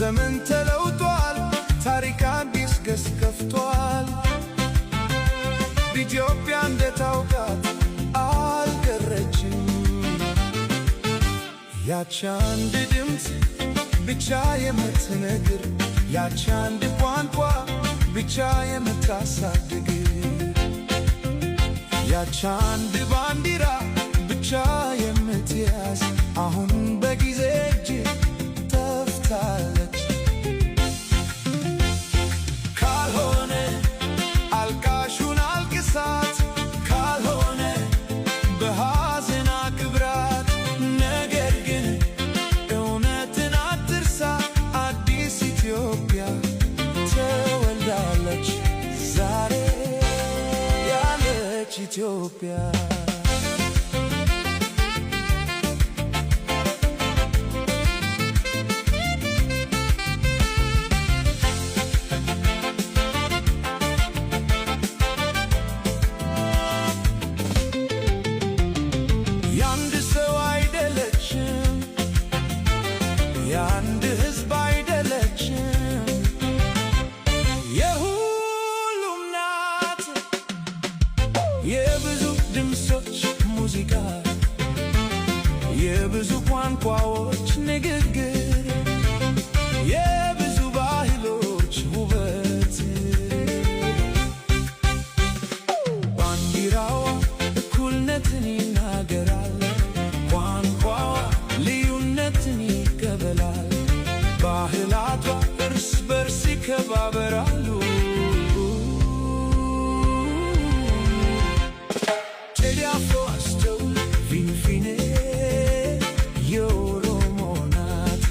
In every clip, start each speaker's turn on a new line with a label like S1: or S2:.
S1: ዘመን ተለውጧል፣ ታሪክ አዲስ ገጽ ከፍቷል። ኢትዮጵያ እንደታውቃት አልቀረችም። ያች አንድ ድምፅ ብቻ የምትነግር፣ ያች አንድ ቋንቋ ብቻ የምታሳድግ፣ ያች አንድ ባንዲራ ብቻ የምትያዝ አሁን በጊዜ እጅ ጠፍታለች። ካልሆነ አልቃሹን አልቅሳት፣ ካልሆነ በሐዘን አክብራት። ነገር ግን እውነትን አትርሳ፣ አዲስ ኢትዮጵያ ተወልዳለች ዛሬ ያለች ኢትዮጵያ። የአንድ ሰው አይደለችም፣ የአንድ ሕዝብ አይደለችም፣ የሁሉም ናት። የብዙ ድምፆች ሙዚቃ፣ የብዙ ቋንቋዎች ንግግር፣ የብዙ ባህሎች ውበት። ባንዲራዋ እኩልነትን ይናገራል፣ ቋንቋዋ ልዩነትን ይቀበላል፣ ባህላቷ እርስ በርስ ይከባበራሉ። ቴዲ አፍሮ አስተውል፣ ፊንፊኔ የኦሮሞ ናት።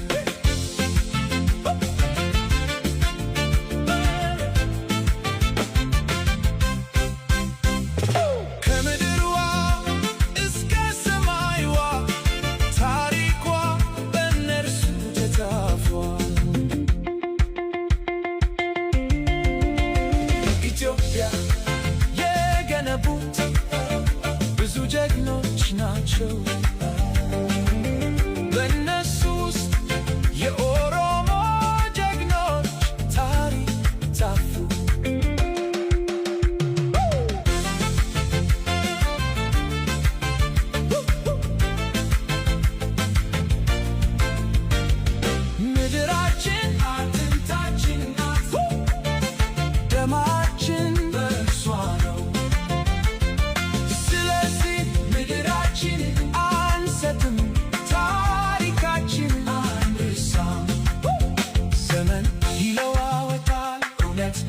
S1: ከምድርዋ እስከ ሰማይዋ ታሪኳ በእነርሱ ተጻፏል። ኢትዮጵያ የገነቡት ብዙ ጀግኖች ናቸው። በእነሱ ውስጥ የኦሮሞ ጀግኖች ታሪክ ጻፉ። ምድራችን አጥንታችን ናት፣ ደማችን በእርሷ ነው። ስለዚህ ምድራችንን አንሰጥም፣ ታሪካችንን አንረሳም። ዘመን ይለዋወጣል፣ እውነት